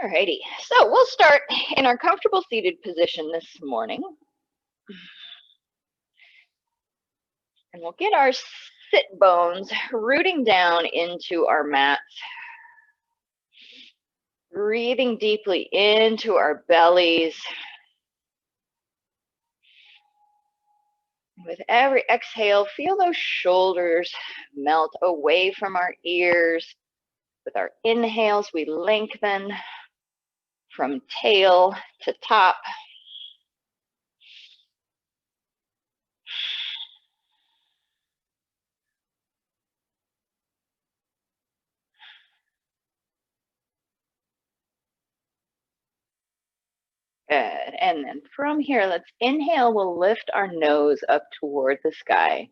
Alrighty, so we'll start in our comfortable seated position this morning. And we'll get our sit bones rooting down into our mats. Breathing deeply into our bellies. With every exhale, feel those shoulders melt away from our ears. With our inhales, we lengthen from tail to top. Good. And then from here, let's inhale. We'll lift our nose up toward the sky.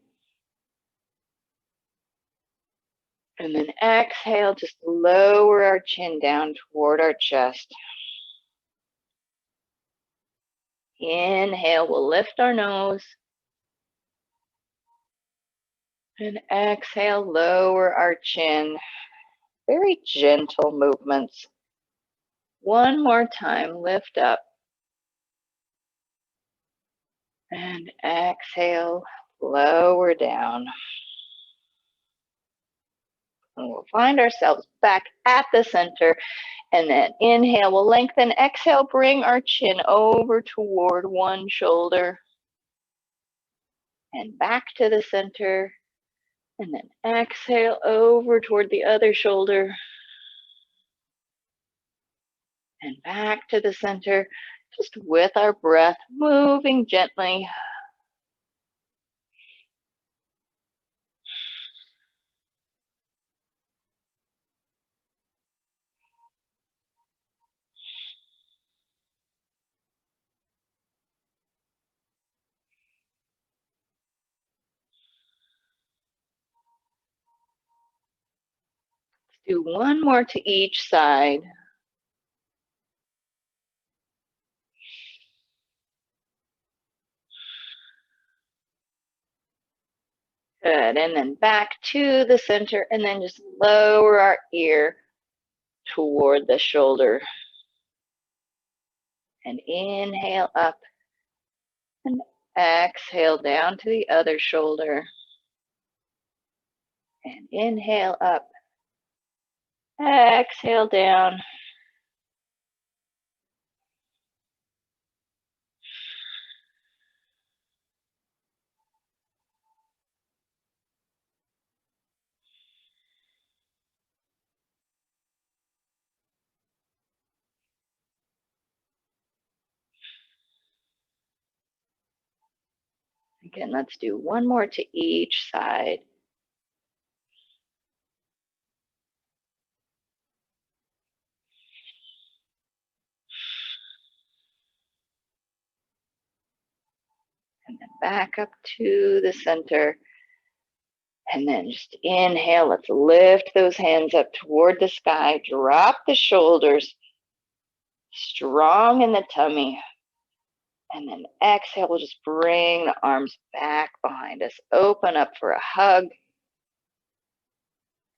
And then exhale, just lower our chin down toward our chest. Inhale, we'll lift our nose. And exhale, lower our chin. Very gentle movements. One more time, lift up. And exhale, lower down. And we'll find ourselves back at the center. And then inhale, we'll lengthen. Exhale, bring our chin over toward one shoulder. And back to the center. And then exhale over toward the other shoulder. And back to the center, just with our breath, moving gently. Let's do one more to each side. Good, and then back to the center, and then just lower our ear toward the shoulder. And inhale up, and exhale down to the other shoulder. And inhale up, exhale down. Again, let's do one more to each side. And then back up to the center. And then just inhale, let's lift those hands up toward the sky. Drop the shoulders, strong in the tummy. And then exhale, we'll just bring the arms back behind us. Open up for a hug.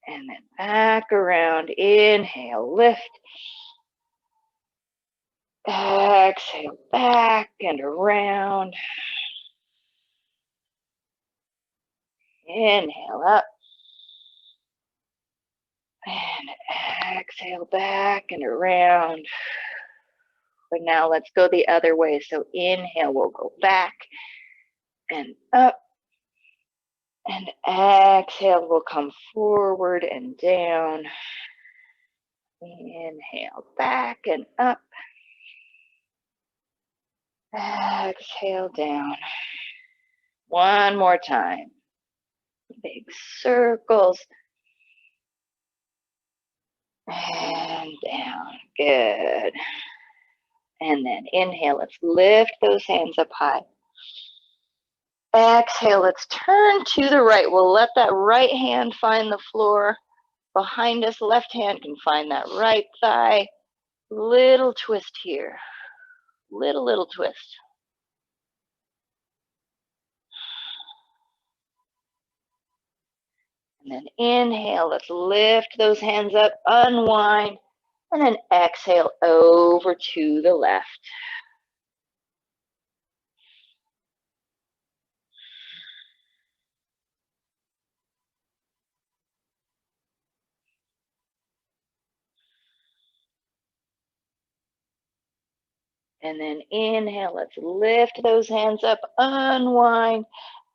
And then back around. Inhale, lift. Exhale, back and around. Inhale up. And exhale, back and around. But now let's go the other way. So inhale, we'll go back and up. And exhale, we'll come forward and down. Inhale, back and up. Exhale, down. One more time. Big circles. And down. Good. And then inhale, let's lift those hands up high. Exhale, let's turn to the right. We'll let that right hand find the floor. Behind us, left hand can find that right thigh. Little twist here. Little twist. And then inhale, let's lift those hands up, unwind, And then exhale over to the left. And then inhale, let's lift those hands up, unwind.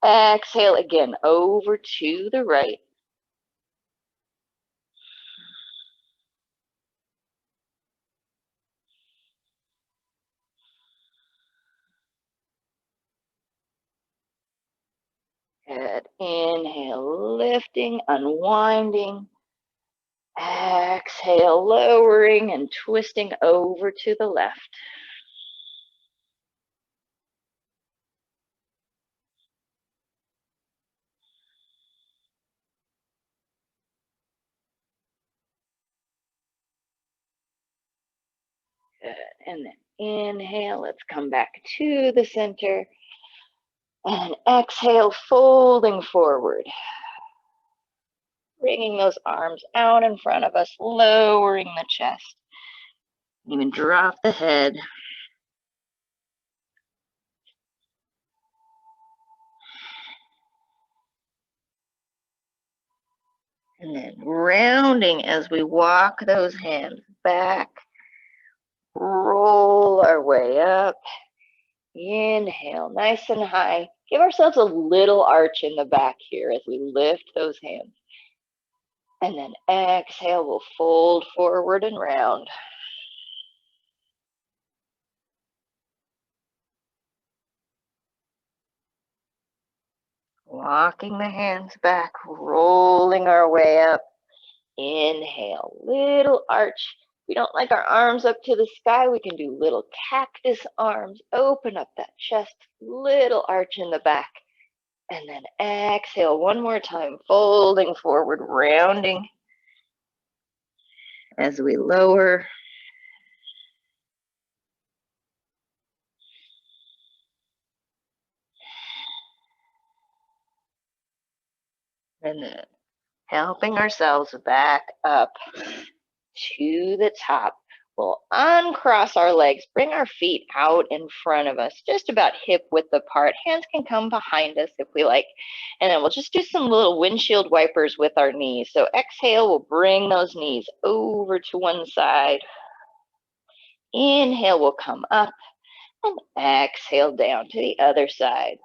Exhale again, over to the right. Good. Inhale, lifting, unwinding. Exhale, lowering and twisting over to the left. Good. And then inhale, let's come back to the center. And exhale, folding forward. Bringing those arms out in front of us, lowering the chest. Even drop the head. And then rounding as we walk those hands back. Roll our way up. Inhale, nice and high. Give ourselves a little arch in the back here as we lift those hands. And then exhale, we'll fold forward and round. Walking the hands back, rolling our way up. Inhale, little arch. If we don't like our arms up to the sky, we can do little cactus arms. Open up that chest, little arch in the back. And then exhale one more time, folding forward, rounding as we lower. And then helping ourselves back up to the top. We'll uncross our legs, bring our feet out in front of us, just about hip width apart. Hands can come behind us if we like. And then we'll just do some little windshield wipers with our knees. So exhale, we'll bring those knees over to one side. Inhale, we'll come up. And exhale down to the other side.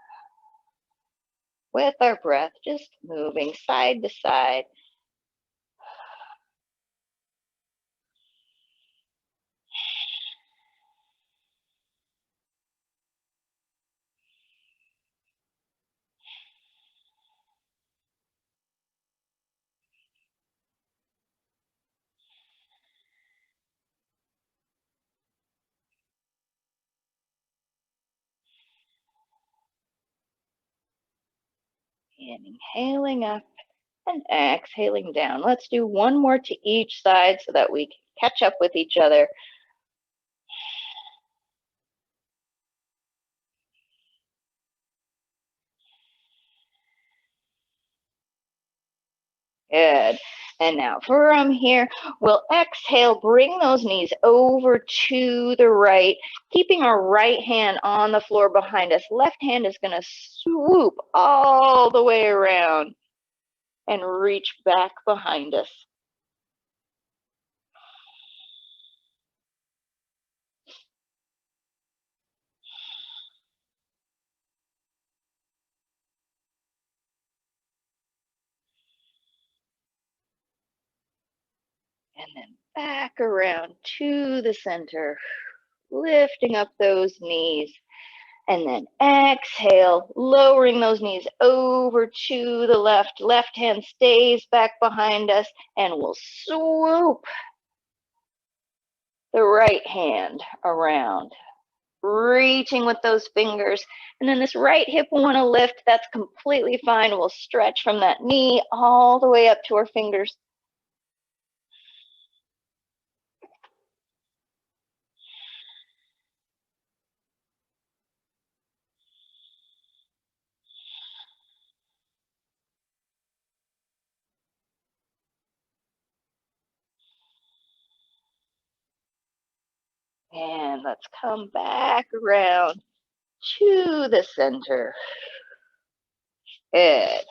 With our breath, just moving side to side. Inhaling up and exhaling down. Let's do one more to each side so that we can catch up with each other. Good. And now from here, we'll exhale, bring those knees over to the right, keeping our right hand on the floor behind us. Left hand is going to swoop all the way around and reach back behind us. And then back around to the center, lifting up those knees. And then exhale, lowering those knees over to the left. Left hand stays back behind us, and we'll swoop the right hand around, reaching with those fingers. And then this right hip will want to lift. That's completely fine. We'll stretch from that knee all the way up to our fingers. And let's come back around to the center. Good.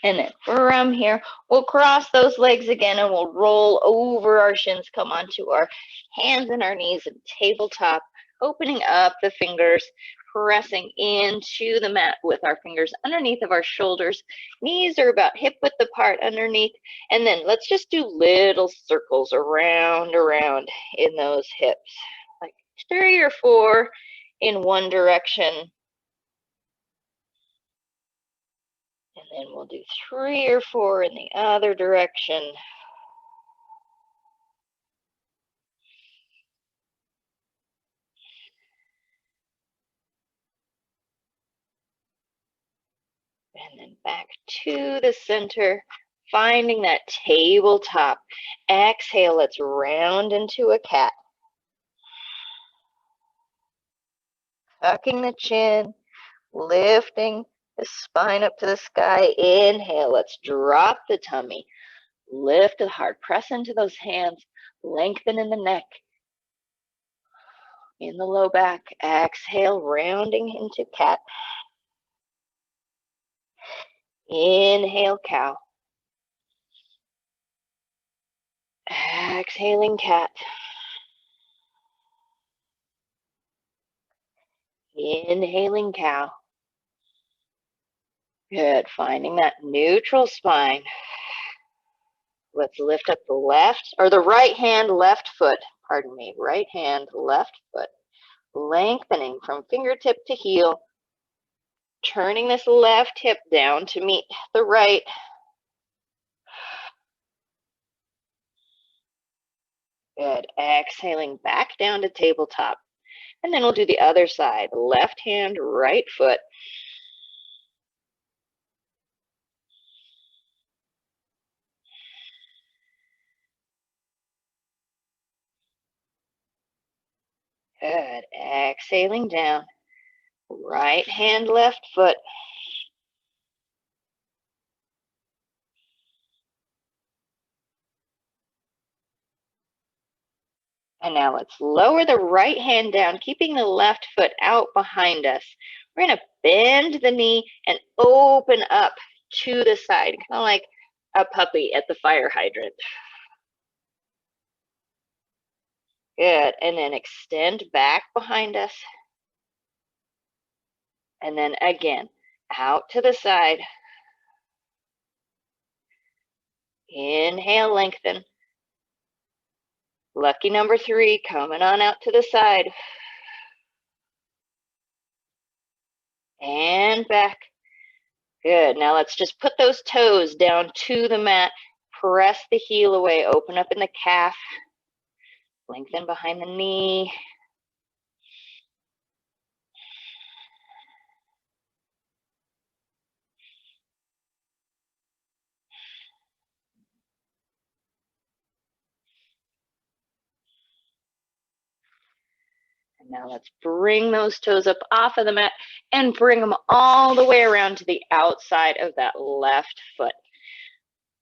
And then from here, we'll cross those legs again and we'll roll over our shins, come onto our hands and our knees and tabletop, opening up the fingers, pressing into the mat with our fingers underneath of our shoulders. Knees are about hip width apart underneath. And then let's just do little circles around in those hips, like 3 or 4 in one direction. And then we'll do 3 or 4 in the other direction. And then back to the center, finding that tabletop. Exhale, let's round into a cat. Tucking the chin, lifting the spine up to the sky. Inhale, let's drop the tummy. Lift the heart, press into those hands, lengthen in the neck, in the low back. Exhale, rounding into cat. Inhale, cow. Exhaling, cat. Inhaling, cow. Good. Finding that neutral spine. Let's lift up the left, or the right hand, left foot. Pardon me. Right hand, left foot. Lengthening from fingertip to heel. Turning this left hip down to meet the right. Good. Exhaling back down to tabletop. And then we'll do the other side. Left hand, right foot. Good. Exhaling down. Right hand, left foot. And now let's lower the right hand down, keeping the left foot out behind us. We're going to bend the knee and open up to the side, kind of like a puppy at the fire hydrant. Good. And then extend back behind us. And then again, out to the side. Inhale, lengthen. Lucky number 3, coming on out to the side. And back. Good. Now let's just put those toes down to the mat. Press the heel away. Open up in the calf. Lengthen behind the knee. And now let's bring those toes up off of the mat and bring them all the way around to the outside of that left foot.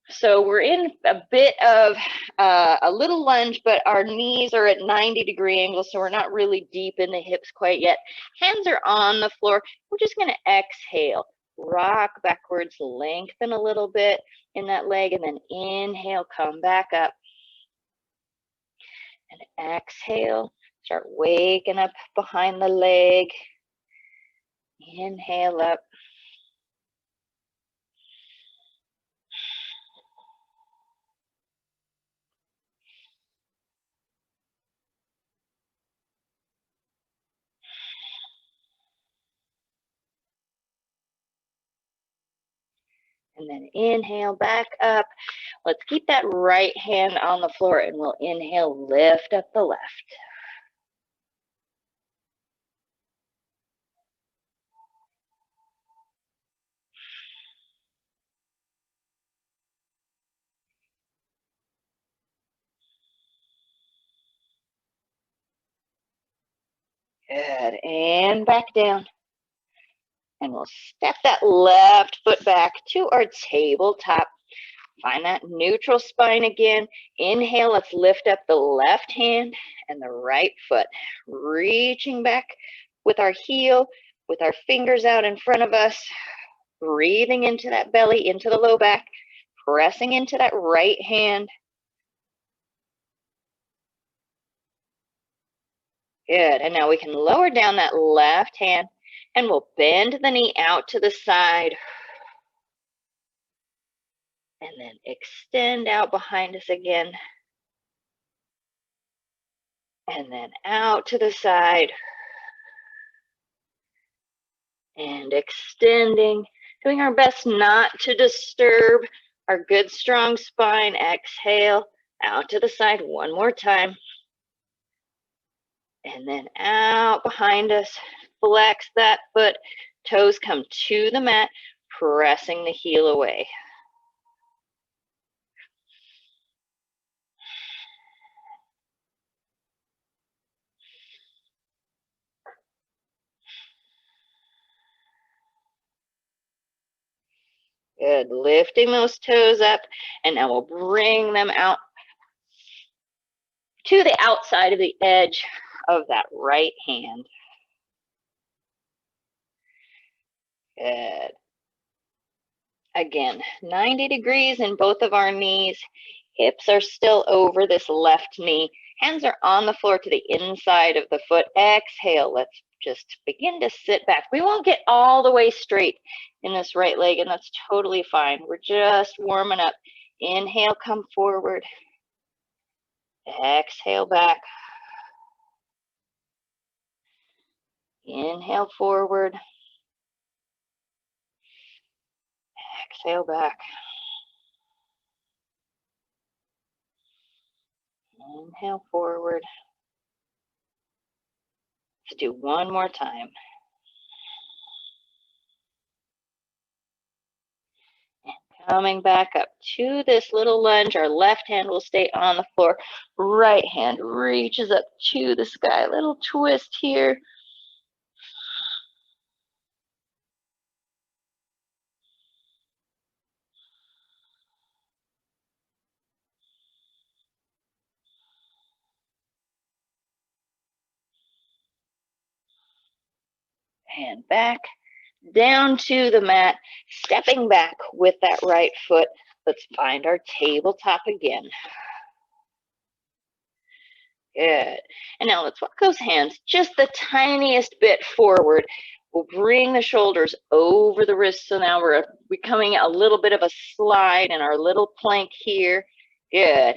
So we're in a bit of a little lunge, but our knees are at 90-degree angles, so we're not really deep in the hips quite yet. Hands are on the floor. We're just going to exhale, rock backwards, lengthen a little bit in that leg, and then inhale, come back up. And exhale, start waking up behind the leg. Inhale up. And then inhale back up. Let's keep that right hand on the floor and we'll inhale, lift up the left. Good. And back down. And we'll step that left foot back to our tabletop. Find that neutral spine again. Inhale, let's lift up the left hand and the right foot. Reaching back with our heel, with our fingers out in front of us. Breathing into that belly, into the low back. Pressing into that right hand. Good. And now we can lower down that left hand and we'll bend the knee out to the side. And then extend out behind us again. And then out to the side. And extending. Doing our best not to disturb our good strong spine. Exhale. Out to the side one more time. And then out behind us. Flex that foot. Toes come to the mat. Pressing the heel away. Good. Lifting those toes up. And now we'll bring them out to the outside of the edge of that right hand. Good. Again, 90 degrees in both of our knees. Hips are still over this left knee. Hands are on the floor to the inside of the foot. Exhale. Let's just begin to sit back. We won't get all the way straight in this right leg, and that's totally fine. We're just warming up. Inhale, come forward. Exhale back. Inhale forward. Exhale back. Inhale forward. Let's do one more time. And coming back up to this little lunge. Our left hand will stay on the floor. Right hand reaches up to the sky. Little twist here. And back down to the mat, stepping back with that right foot. Let's find our tabletop again. Good. And now let's walk those hands just the tiniest bit forward. We'll bring the shoulders over the wrists. So now we're becoming a little bit of a slide in our little plank here. Good.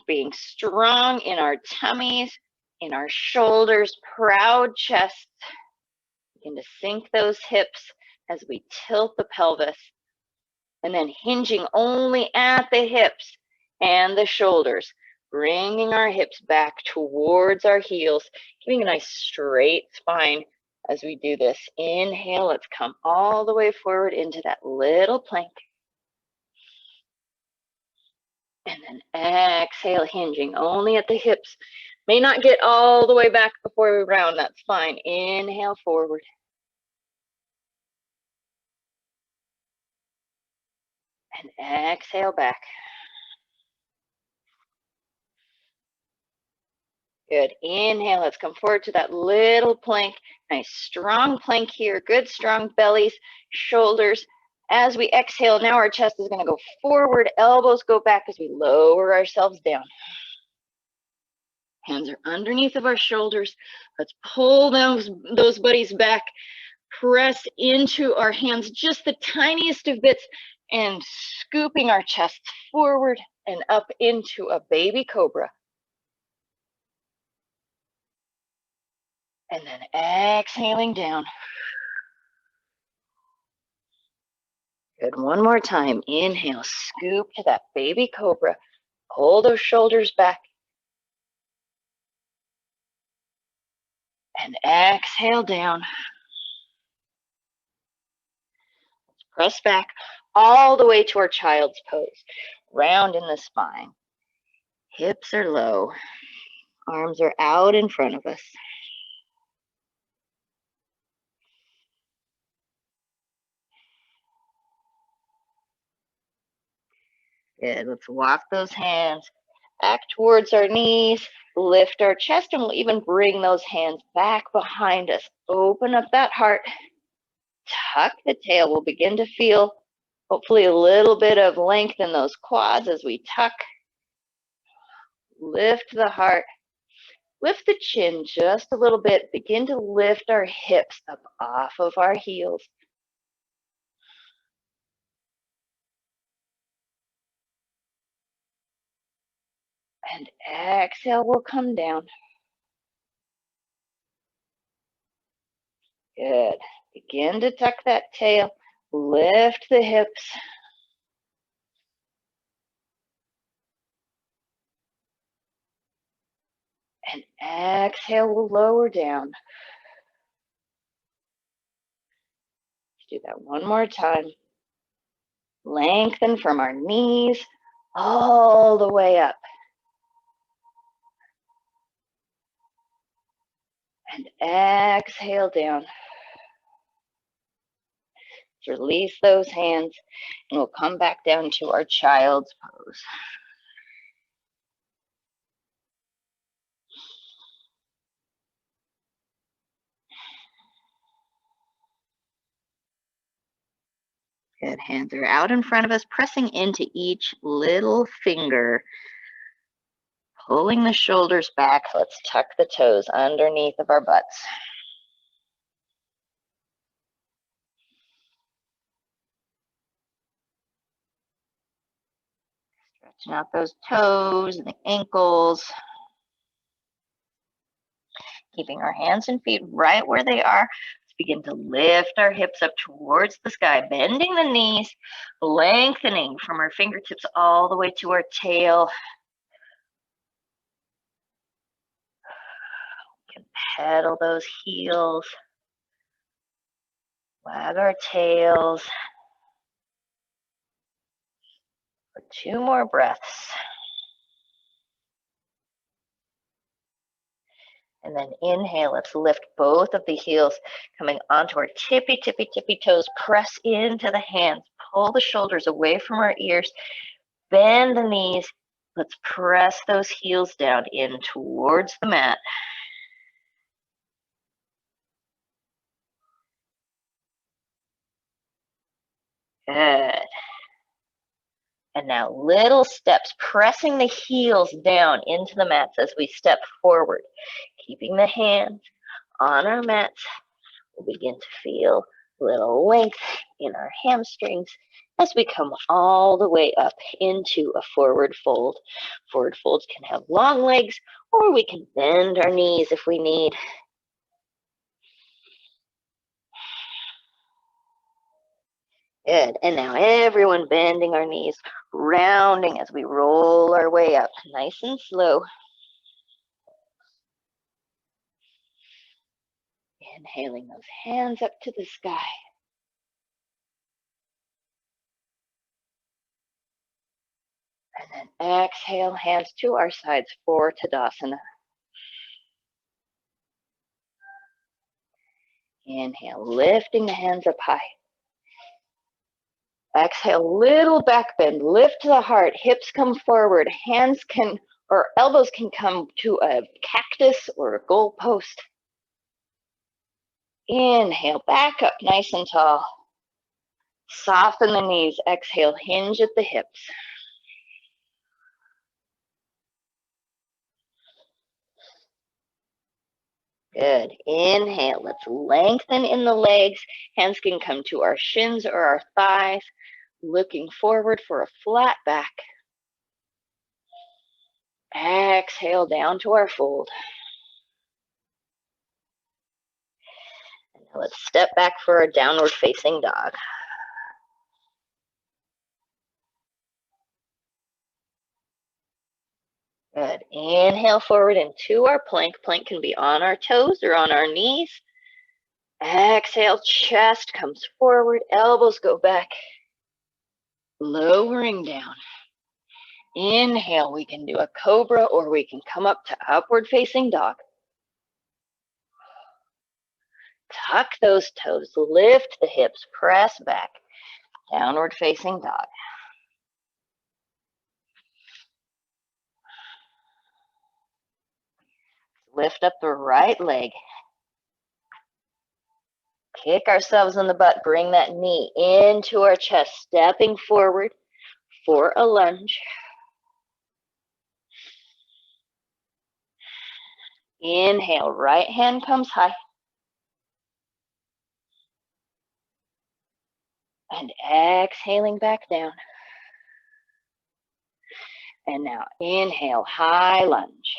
Being strong in our tummies, in our shoulders, proud chests. Begin to sink those hips as we tilt the pelvis. And then hinging only at the hips and the shoulders. Bringing our hips back towards our heels. Giving a nice straight spine as we do this. Inhale, let's come all the way forward into that little plank. And then exhale, hinging only at the hips. May not get all the way back before we round, that's fine. Inhale forward. And exhale back. Good. Inhale, let's come forward to that little plank. Nice strong plank here. Good strong bellies, shoulders. As we exhale, now our chest is going to go forward. Elbows go back as we lower ourselves down. Hands are underneath of our shoulders. Let's pull those buddies back. Press into our hands just the tiniest of bits and scooping our chests forward and up into a baby cobra. And then exhaling down. Good. One more time. Inhale, scoop to that baby cobra. Pull those shoulders back. And exhale down. Let's press back all the way to our child's pose. Round in the spine. Hips are low. Arms are out in front of us. Good. Let's walk those hands back towards our knees, lift our chest, and we'll even bring those hands back behind us. Open up that heart, tuck the tail. We'll begin to feel hopefully a little bit of length in those quads as we tuck. Lift the heart, lift the chin just a little bit. Begin to lift our hips up off of our heels. And exhale, we'll come down. Good. Begin to tuck that tail, lift the hips. And exhale, we'll lower down. Let's do that one more time. Lengthen from our knees all the way up. And exhale down. Release those hands, and we'll come back down to our child's pose. Good. Hands are out in front of us, pressing into each little finger. Pulling the shoulders back. Let's tuck the toes underneath of our butts. Stretching out those toes and the ankles. Keeping our hands and feet right where they are. Let's begin to lift our hips up towards the sky, bending the knees, lengthening from our fingertips all the way to our tail. We can pedal those heels, wag our tails. For 2 more breaths. And then inhale, let's lift both of the heels, coming onto our tippy, tippy, tippy toes. Press into the hands, pull the shoulders away from our ears, bend the knees. Let's press those heels down in towards the mat. Good. And now little steps, pressing the heels down into the mats as we step forward. Keeping the hands on our mats, we'll begin to feel a little length in our hamstrings as we come all the way up into a forward fold. Forward folds can have long legs, or we can bend our knees if we need. Good. And now everyone bending our knees, rounding as we roll our way up, nice and slow. Inhaling those hands up to the sky. And then exhale, hands to our sides for Tadasana. Inhale, lifting the hands up high. Exhale, little back bend, lift the heart, hips come forward, hands can, or elbows can come to a cactus or a goalpost. Inhale, back up nice and tall. Soften the knees, exhale, hinge at the hips. Good. Inhale, let's lengthen in the legs. Hands can come to our shins or our thighs. Looking forward for a flat back. Exhale down to our fold. And now let's step back for a downward facing dog. Good. Inhale forward into our plank. Plank can be on our toes or on our knees. Exhale, chest comes forward, elbows go back. Lowering down. Inhale, we can do a cobra or we can come up to upward facing dog. Tuck those toes, lift the hips, press back. Downward facing dog. Lift up the right leg. Kick ourselves in the butt. Bring that knee into our chest, stepping forward for a lunge. Inhale, right hand comes high. And exhaling back down. And now inhale, high lunge.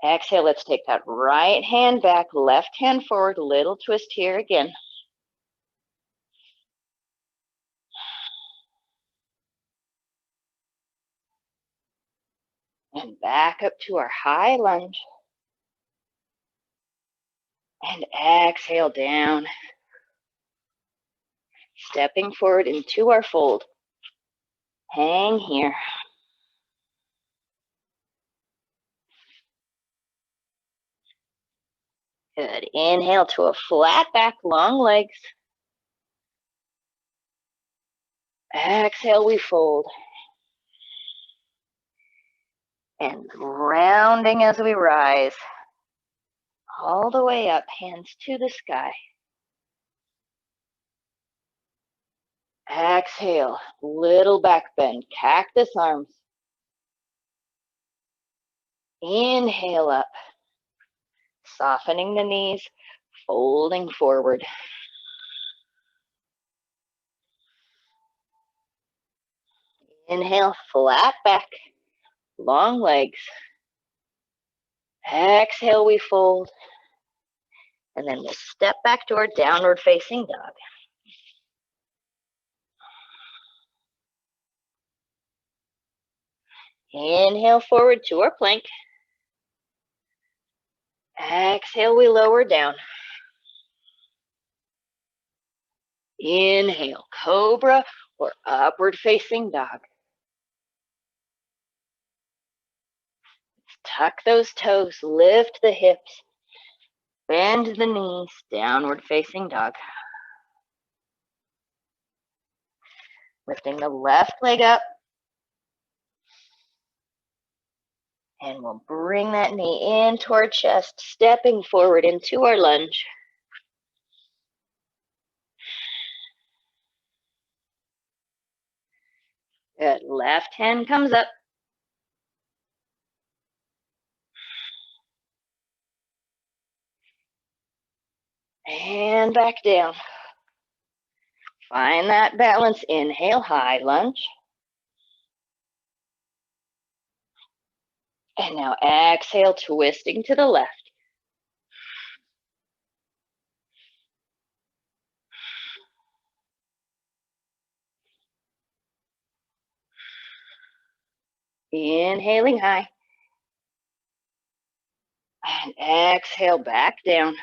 Exhale, let's take that right hand back, left hand forward, little twist here again. And back up to our high lunge. And exhale down. Stepping forward into our fold. Hang here. Good. Inhale to a flat back, long legs. Exhale, we fold. And rounding as we rise. All the way up, hands to the sky. Exhale, little back bend, cactus arms. Inhale up, softening the knees, folding forward. Inhale, flat back, long legs. Exhale, we fold. And then we'll step back to our downward facing dog. Inhale forward to our plank. Exhale, we lower down. Inhale, cobra or upward facing dog. Tuck those toes, lift the hips, bend the knees, downward facing dog. Lifting the left leg up. And we'll bring that knee into our chest, stepping forward into our lunge. Good. Left hand comes up. And back down. Find that balance. Inhale, high lunge. And now exhale, twisting to the left. Inhaling high. And exhale, back down.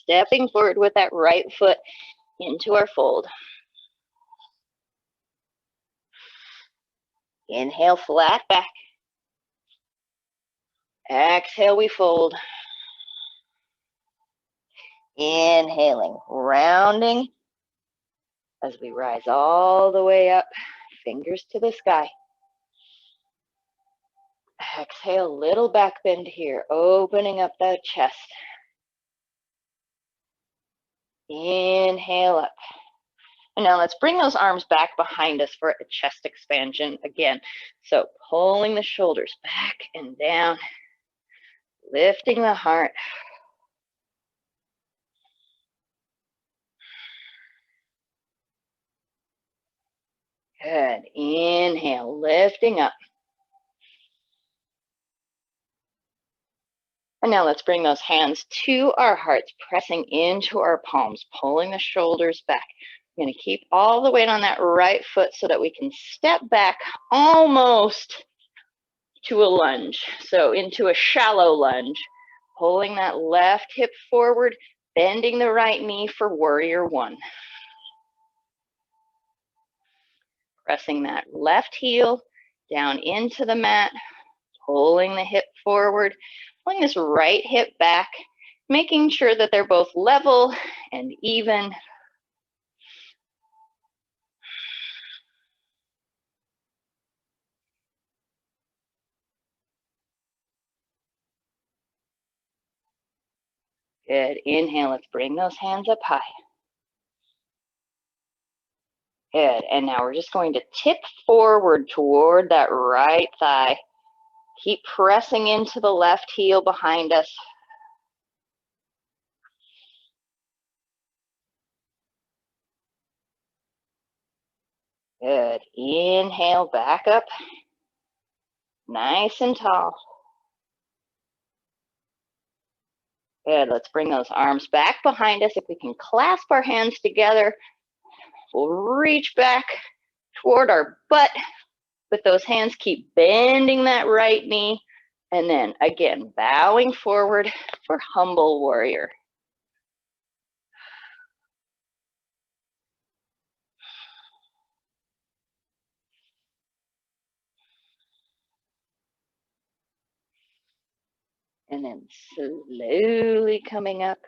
Stepping forward with that right foot into our fold. Inhale, flat back. Exhale, we fold. Inhaling, rounding as we rise all the way up, fingers to the sky. Exhale, little back bend here, opening up that chest. Inhale up. And now let's bring those arms back behind us for a chest expansion again. So pulling the shoulders back and down, lifting the heart. Good. Inhale, lifting up. And now let's bring those hands to our hearts, pressing into our palms, pulling the shoulders back. We're going to keep all the weight on that right foot so that we can step back almost to a lunge. So into a shallow lunge, pulling that left hip forward, bending the right knee for warrior one. Pressing that left heel down into the mat, pulling the hip forward, pulling this right hip back, making sure that they're both level and even. Good. Inhale, let's bring those hands up high. Good. And now we're just going to tip forward toward that right thigh. Keep pressing into the left heel behind us. Good. Inhale, back up. Nice and tall. Good. Let's bring those arms back behind us. If we can clasp our hands together, we'll reach back toward our butt. With those hands, keep bending that right knee. And then again, bowing forward for humble warrior. And then slowly coming up,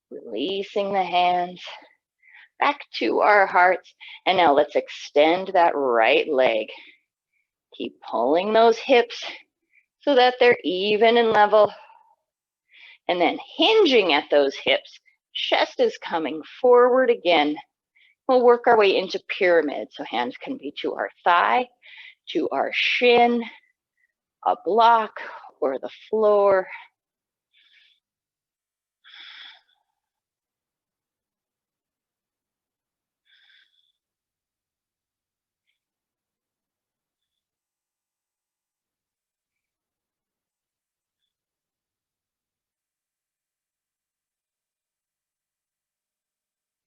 releasing the hands back to our hearts. And now let's extend that right leg. Keep pulling those hips so that they're even and level. And then hinging at those hips, chest is coming forward again. We'll work our way into pyramid. So hands can be to our thigh, to our shin, a block, or the floor.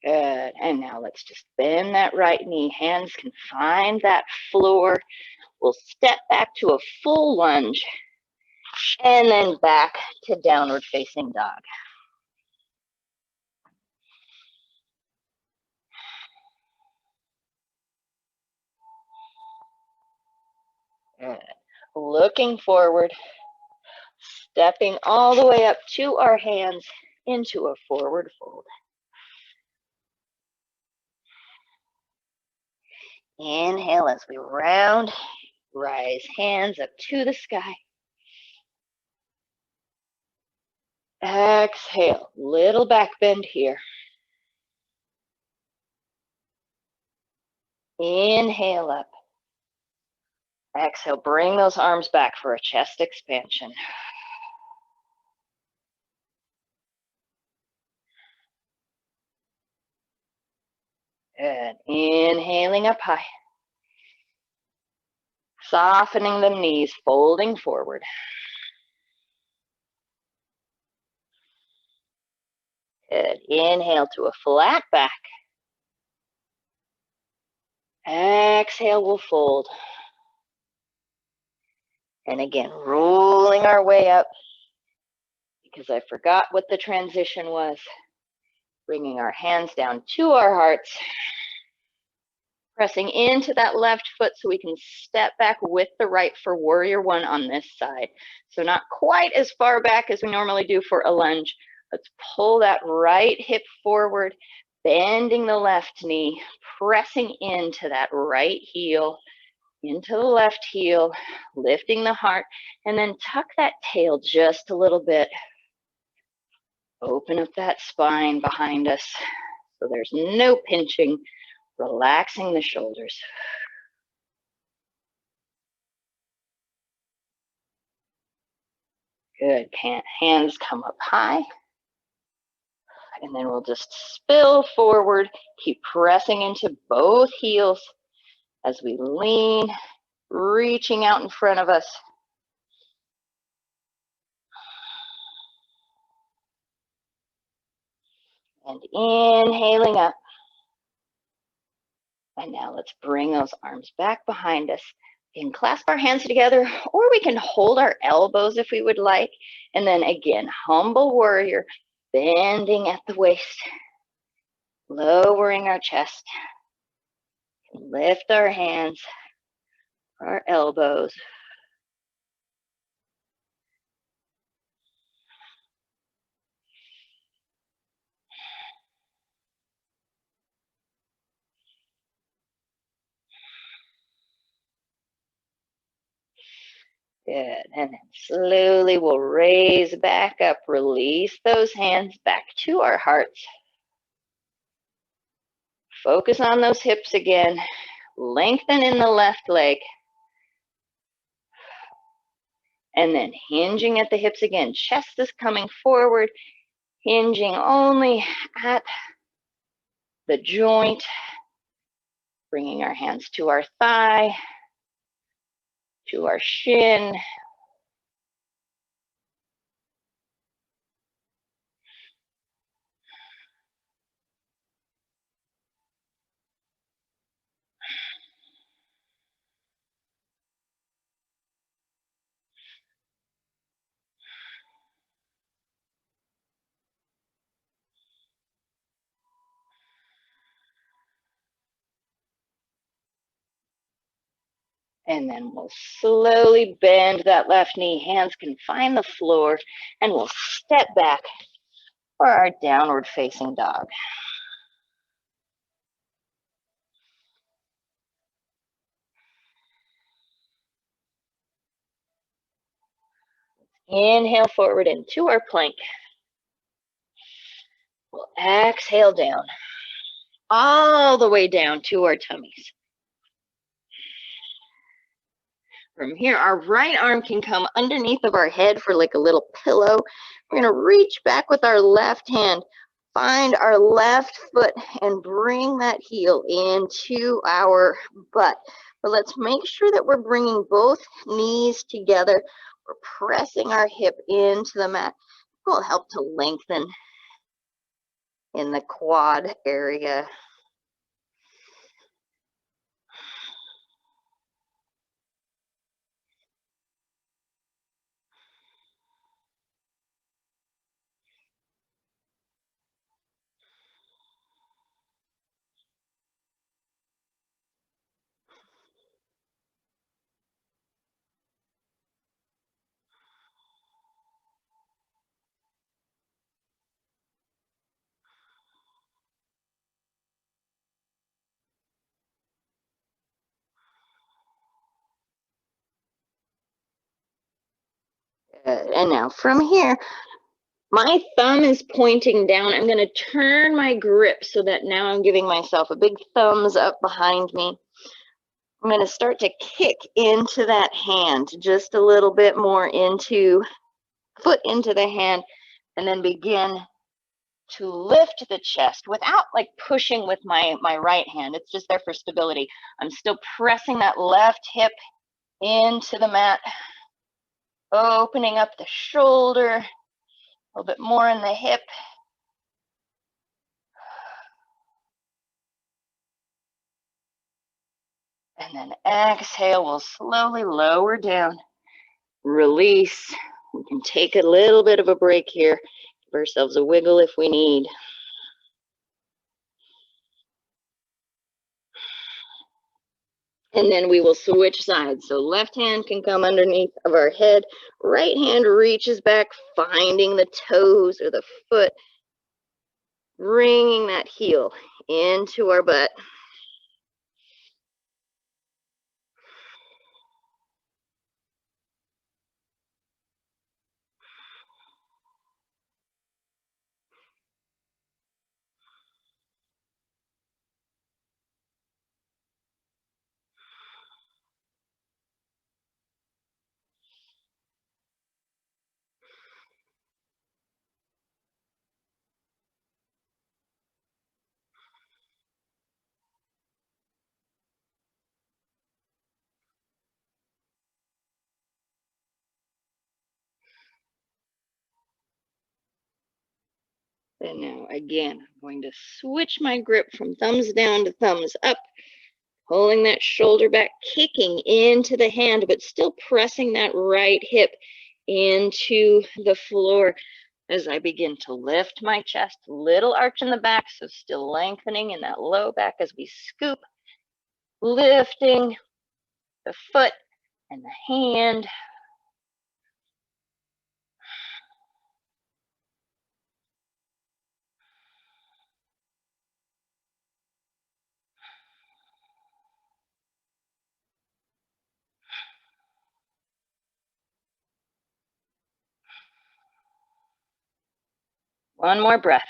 Good. And now let's just bend that right knee. Hands can find that floor. We'll step back to a full lunge and then back to downward facing dog. Good. Looking forward, stepping all the way up to our hands into a forward fold. Inhale as we round, rise hands up to the sky. Exhale, little back bend here. Inhale up. Exhale, bring those arms back for a chest expansion. Good. Inhaling up high. Softening the knees, folding forward. Good. Inhale to a flat back. Exhale, we'll fold. And again, rolling our way up because I forgot what the transition was. Bringing our hands down to our hearts. Pressing into that left foot so we can step back with the right for warrior one on this side. So not quite as far back as we normally do for a lunge. Let's pull that right hip forward, bending the left knee, pressing into that right heel, into the left heel, lifting the heart, and then tuck that tail just a little bit. Open up that spine behind us so there's no pinching, relaxing the shoulders. Good. Hands come up high. And then we'll just spill forward. Keep pressing into both heels as we lean, reaching out in front of us. And inhaling up. And now let's bring those arms back behind us. We can clasp our hands together, or we can hold our elbows if we would like. And then again, humble warrior, bending at the waist, lowering our chest. Lift our hands, our elbows. Good. Good. And then slowly we'll raise back up, release those hands back to our hearts. Focus on those hips again. Lengthen in the left leg. And then hinging at the hips again. Chest is coming forward, hinging only at the joint. Bringing our hands to our thigh, to our shin. And then we'll slowly bend that left knee. Hands can find the floor, and we'll step back for our downward facing dog. Inhale forward into our plank. We'll exhale down, all the way down to our tummies. From here, our right arm can come underneath of our head for like a little pillow. We're going to reach back with our left hand, find our left foot, and bring that heel into our butt. But let's make sure that we're bringing both knees together. We're pressing our hip into the mat. It will help to lengthen in the quad area. Good. And now from here, my thumb is pointing down. I'm going to turn my grip so that now I'm giving myself a big thumbs up behind me. I'm going to start to kick into that hand, just a little bit more foot into the hand, and then begin to lift the chest without like pushing with my right hand. It's just there for stability. I'm still pressing that left hip into the mat, opening up the shoulder, a little bit more in the hip. And then exhale, we'll slowly lower down, release. We can take a little bit of a break here, give ourselves a wiggle if we need. And then we will switch sides. So left hand can come underneath of our head. Right hand reaches back, finding the toes or the foot, bringing that heel into our butt. And now again, I'm going to switch my grip from thumbs down to thumbs up, pulling that shoulder back, kicking into the hand, but still pressing that right hip into the floor as I begin to lift my chest, little arch in the back, so still lengthening in that low back as we scoop, lifting the foot and the hand. One more breath.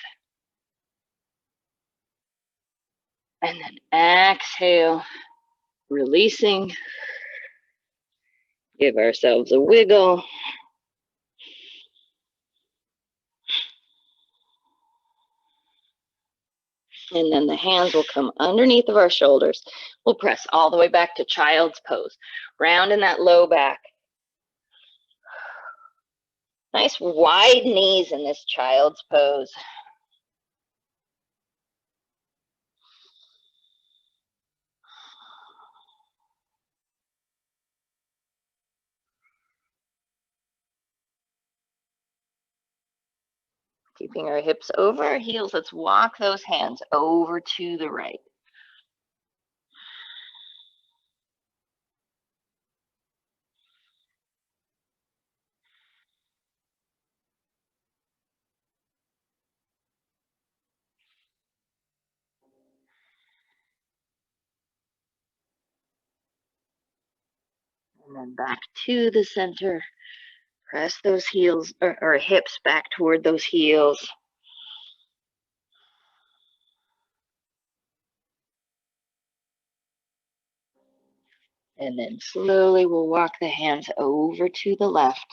And then exhale, releasing. Give ourselves a wiggle. And then the hands will come underneath of our shoulders. We'll press all the way back to child's pose. Round in that low back. Nice wide knees in this child's pose. Keeping our hips over our heels, let's walk those hands over to the right. And then back to the center. Press those heels or hips back toward those heels. And then slowly we'll walk the hands over to the left.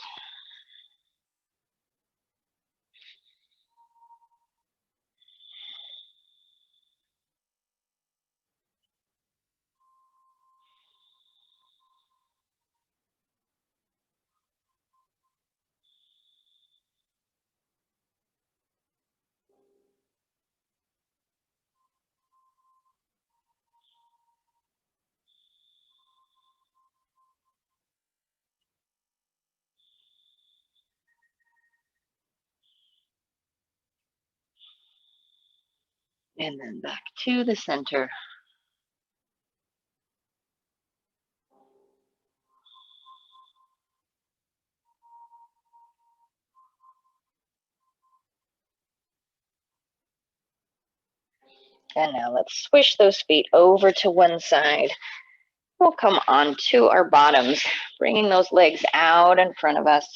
And then back to the center. And now let's swish those feet over to one side. We'll come onto our bottoms, bringing those legs out in front of us.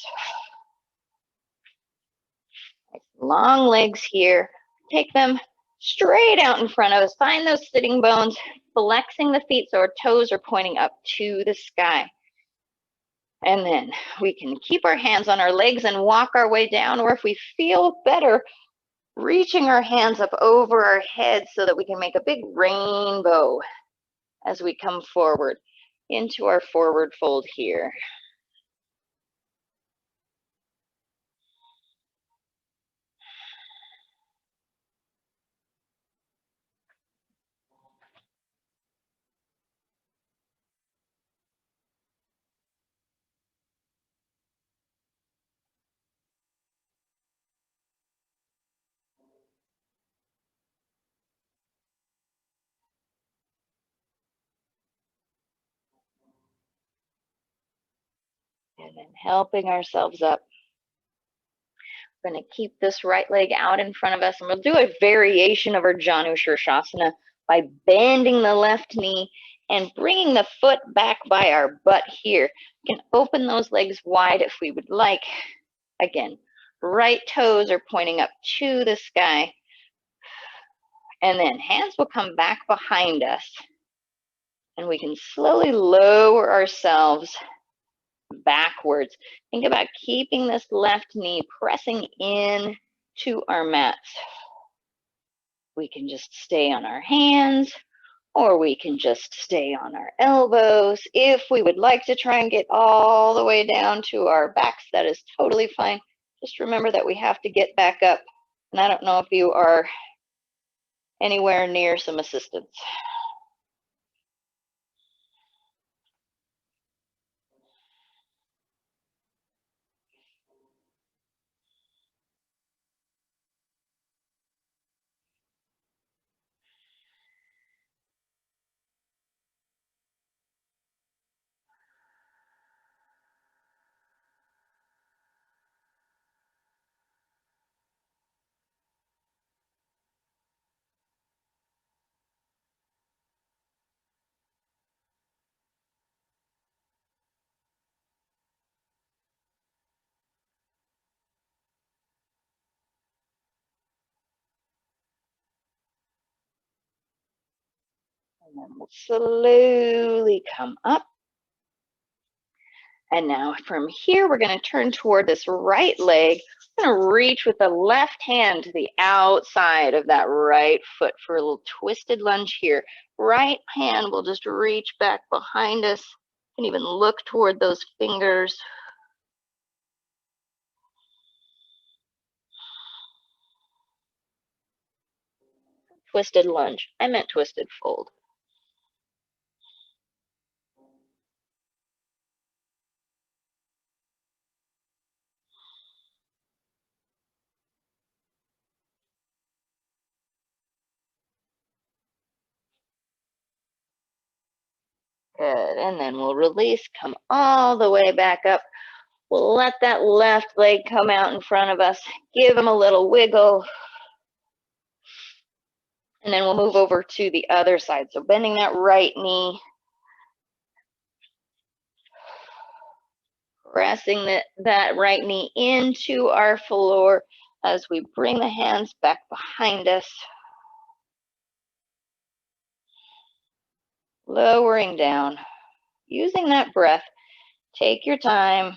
Long legs here. Take them straight out in front of us. Find those sitting bones, flexing the feet so our toes are pointing up to the sky. And then we can keep our hands on our legs and walk our way down, or if we feel better, reaching our hands up over our heads so that we can make a big rainbow as we come forward into our forward fold here. And then helping ourselves up. We're going to keep this right leg out in front of us, and we'll do a variation of our Janu Shirshasana by bending the left knee and bringing the foot back by our butt here. We can open those legs wide if we would like. Again, right toes are pointing up to the sky. And then hands will come back behind us. And we can slowly lower ourselves backwards. Think about keeping this left knee pressing in to our mats. We can just stay on our hands, or we can just stay on our elbows. If we would like to try and get all the way down to our backs, that is totally fine. Just remember that we have to get back up. And I don't know if you are anywhere near some assistance. And then we'll slowly come up. And now from here, we're going to turn toward this right leg. I'm going to reach with the left hand to the outside of that right foot for a little twisted lunge here. Right hand will just reach back behind us. You can even look toward those fingers. Twisted lunge. I meant twisted fold. Good. And then we'll release, come all the way back up. We'll let that left leg come out in front of us. Give them a little wiggle. And then we'll move over to the other side. So bending that right knee. Pressing that right knee into our floor as we bring the hands back behind us. Lowering down. Using that breath. Take your time.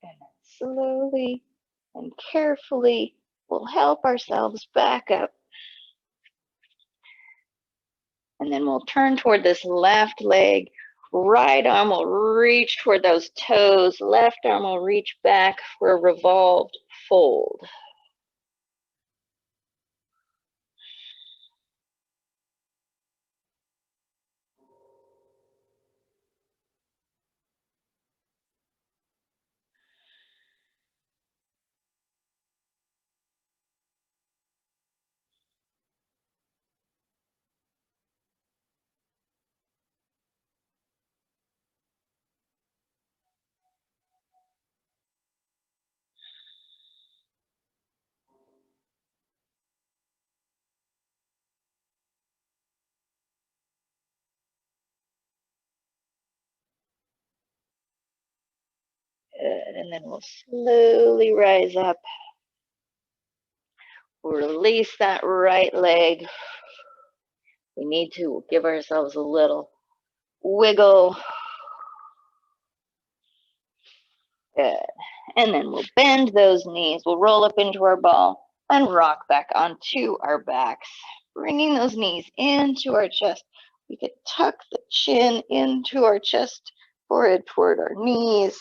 And slowly and carefully, we'll help ourselves back up. And then we'll turn toward this left leg. Right arm will reach toward those toes. Left arm will reach back for a revolved fold. Good. And then we'll slowly rise up. Release that right leg. We need to give ourselves a little wiggle. Good. And then we'll bend those knees. We'll roll up into our ball and rock back onto our backs, bringing those knees into our chest. We could tuck the chin into our chest, forehead toward our knees.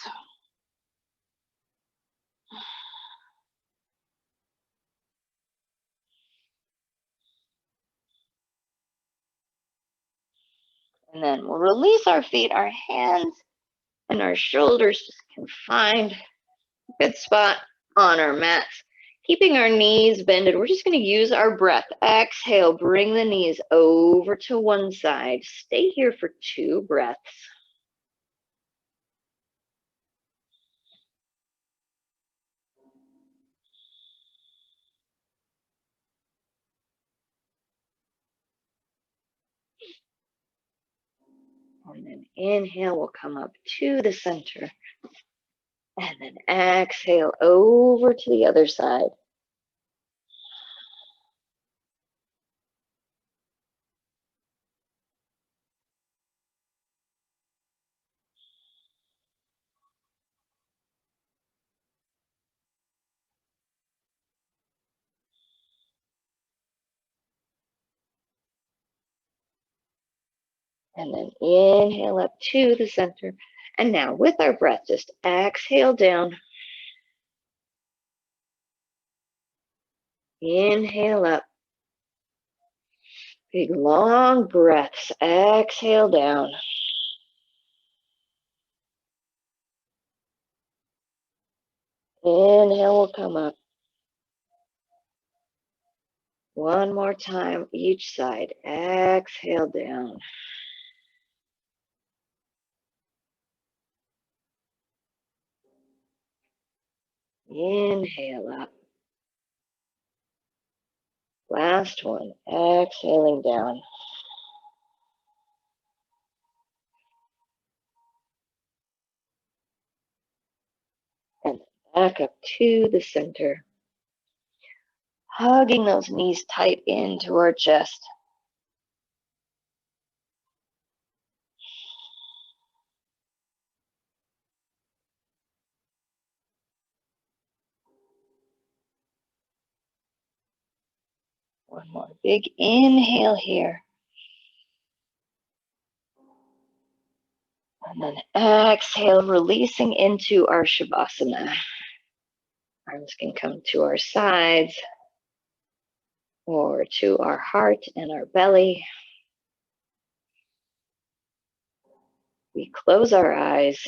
And then we'll release our feet, our hands and our shoulders just can find a good spot on our mats. Keeping our knees bended, we're just going to use our breath. Exhale, bring the knees over to one side. Stay here for 2 breaths. And then inhale, we'll come up to the center. And then exhale over to the other side. And then inhale up to the center. And now with our breath, just exhale down. Inhale up. Big long breaths. Exhale down. Inhale will come up. One more time each side. Exhale down. Inhale up. Last one. Exhaling down. And back up to the center. Hugging those knees tight into our chest. One more big inhale here. And then exhale, releasing into our Shavasana. Arms can come to our sides or to our heart and our belly. We close our eyes.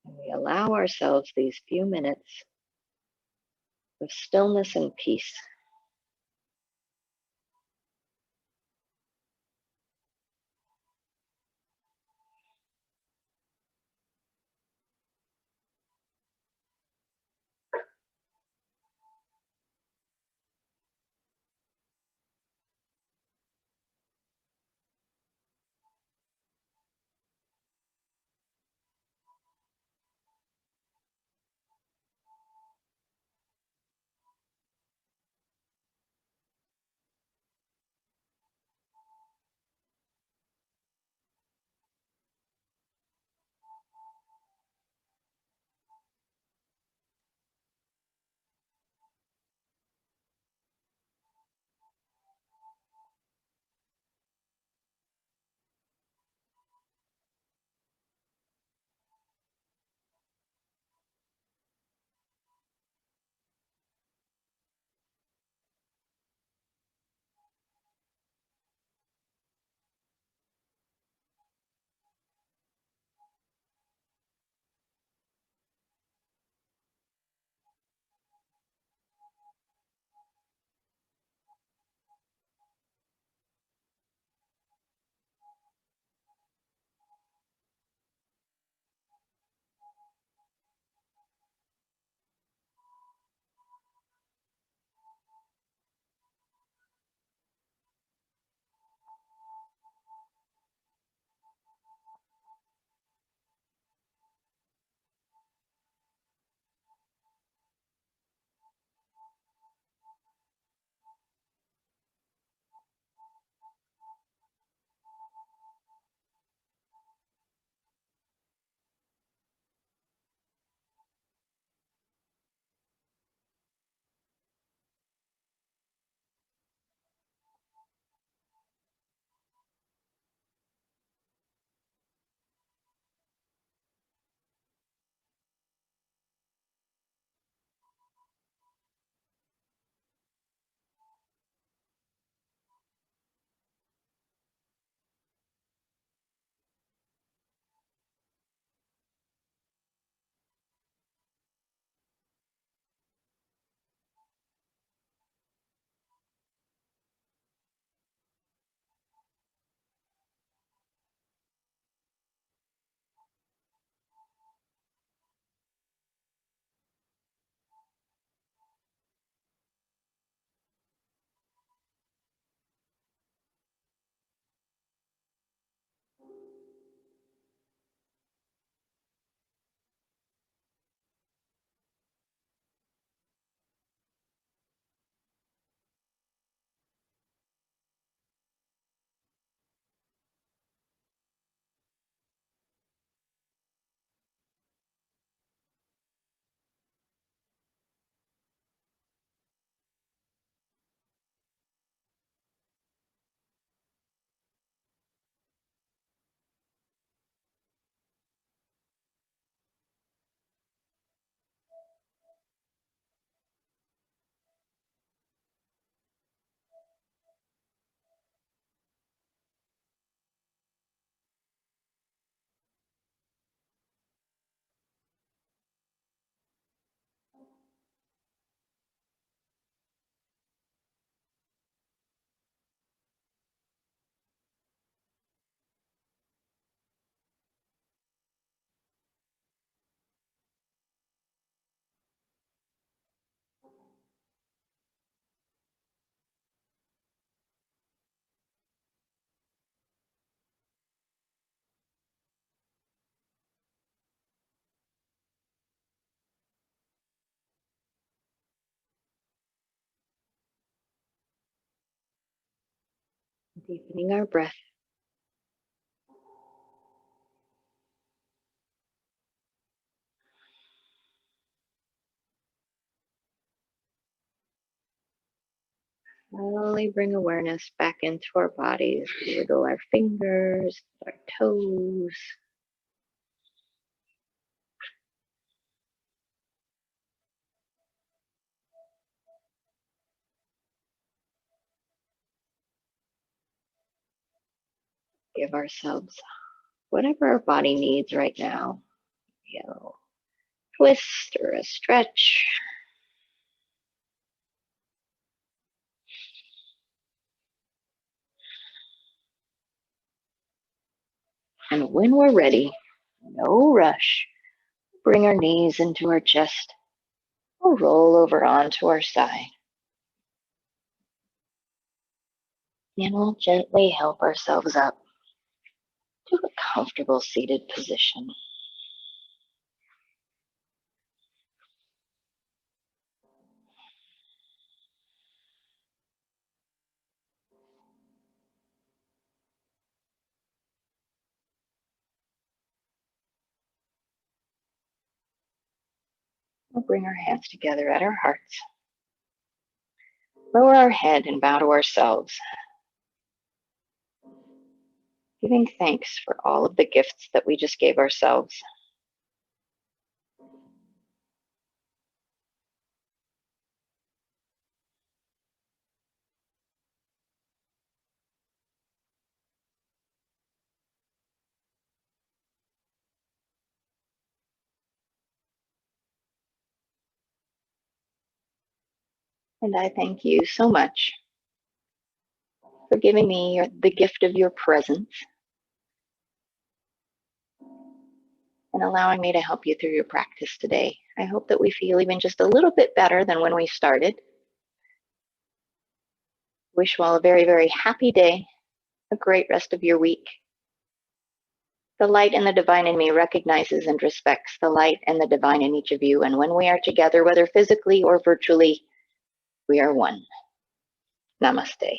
And we allow ourselves these few minutes of stillness and peace. Deepening our breath. Slowly bring awareness back into our bodies. Wiggle our fingers, our toes. Give ourselves whatever our body needs right now. Twist or a stretch. And when we're ready, no rush, bring our knees into our chest or roll over onto our side. And we'll gently help ourselves up to a comfortable seated position. We'll bring our hands together at our hearts. Lower our head and bow to ourselves, giving thanks for all of the gifts that we just gave ourselves. And I thank you so much for giving me the gift of your presence and allowing me to help you through your practice today. I hope that we feel even just a little bit better than when we started. Wish you all a very, very happy day, a great rest of your week. The light and the divine in me recognizes and respects the light and the divine in each of you. And when we are together, whether physically or virtually, we are one. Namaste.